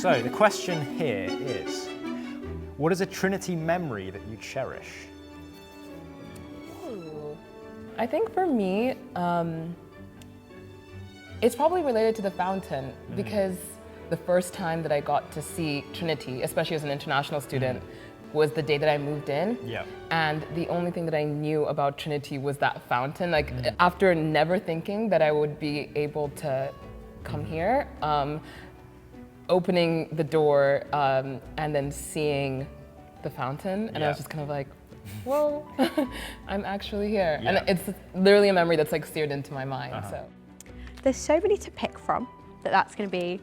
So the question here is, what is a Trinity memory that you cherish? Ooh. I think for me, it's probably related to the fountain because the first time that I got to see Trinity, especially as an international student, was the day that I moved in. Yeah. And the only thing that I knew about Trinity was that fountain. Like after never thinking that I would be able to come here, opening the door and then seeing the fountain, and I was just kind of like, whoa, I'm actually here. Yeah. And it's literally a memory that's like seared into my mind. So There's so many to pick from that's going to be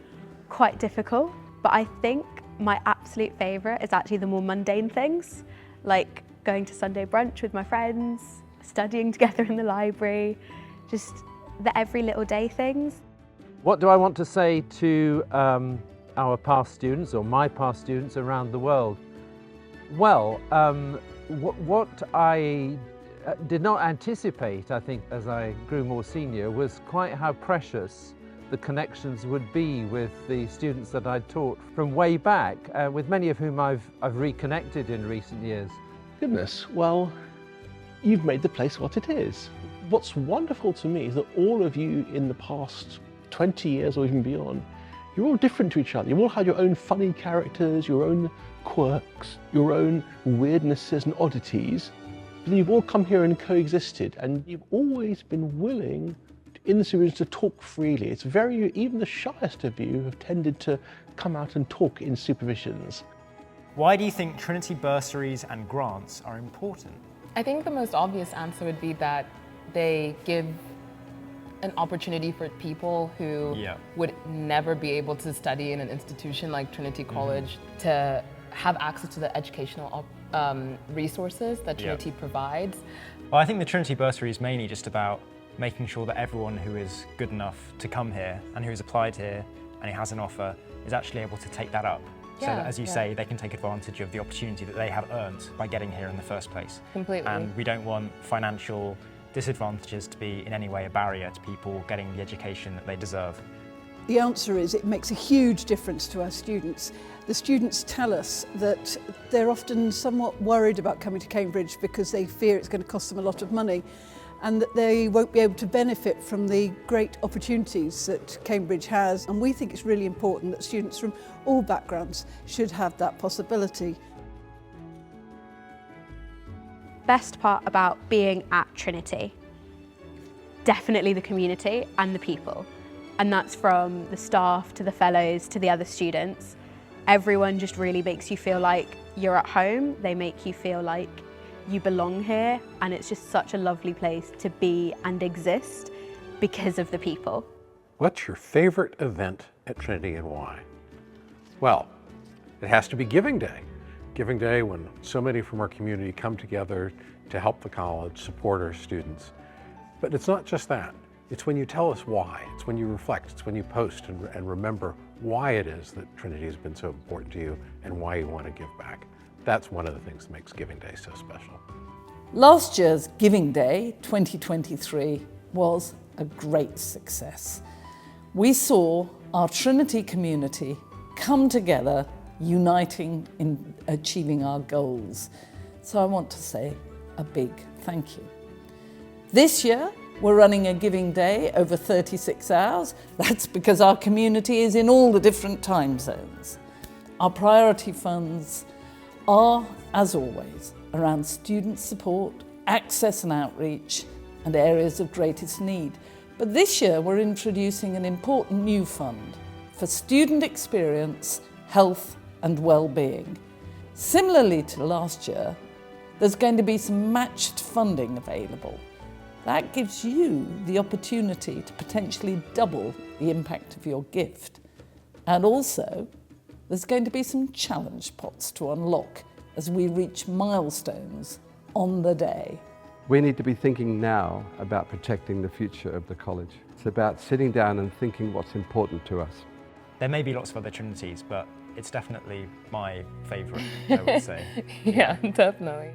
quite difficult, but I think my absolute favourite is actually the more mundane things, like going to Sunday brunch with my friends, studying together in the library, just the every little day things. What do I want to say to our past students, or my past students around the world? Well, what I did not anticipate, I think, as I grew more senior, was quite how precious the connections would be with the students that I'd taught from way back, with many of whom I've reconnected in recent years. Goodness, well, you've made the place what it is. What's wonderful to me is that all of you in the past 20 years or even beyond, you're all different to each other. You all have your own funny characters, your own quirks, your own weirdnesses and oddities, but you've all come here and coexisted, and you've always been willing in the supervisions to talk freely. It's very, even the shyest of you have tended to come out and talk in supervisions. Why do you think Trinity bursaries and grants are important? I think the most obvious answer would be that they give an opportunity for people who would never be able to study in an institution like Trinity College to have access to the educational resources that Trinity provides. Well, I think the Trinity bursary is mainly just about making sure that everyone who is good enough to come here and who's applied here and who has an offer is actually able to take that up. So that, as you say, they can take advantage of the opportunity that they have earned by getting here in the first place. Completely. And we don't want financial disadvantages to be in any way a barrier to people getting the education that they deserve. The answer is it makes a huge difference to our students. The students tell us that they're often somewhat worried about coming to Cambridge because they fear it's going to cost them a lot of money, and that they won't be able to benefit from the great opportunities that Cambridge has. And we think it's really important that students from all backgrounds should have that possibility. Best part about being at Trinity? Definitely the community and the people. And that's from the staff to the fellows to the other students. Everyone just really makes you feel like you're at home. They make you feel like you belong here, and it's just such a lovely place to be and exist because of the people. What's your favorite event at Trinity and why? Well, it has to be Giving Day. Giving Day, when so many from our community come together to help the college, support our students. But it's not just that. It's when you tell us why. It's when you reflect. It's when you post and remember why it is that Trinity has been so important to you and why you want to give back. That's one of the things that makes Giving Day so special. Last year's Giving Day 2023 was a great success. We saw our Trinity community come together, uniting in achieving our goals. So I want to say a big thank you. This year, we're running a Giving Day over 36 hours. That's because our community is in all the different time zones. Our priority funds are, as always, around student support, access and outreach, and areas of greatest need. But this year we're introducing an important new fund for student experience, health and well-being. Similarly to last year, there's going to be some matched funding available. That gives you the opportunity to potentially double the impact of your gift. And also, there's going to be some challenge pots to unlock as we reach milestones on the day. We need to be thinking now about protecting the future of the college. It's about sitting down and thinking what's important to us. There may be lots of other Trinities, but it's definitely my favourite, I would say. Yeah, definitely.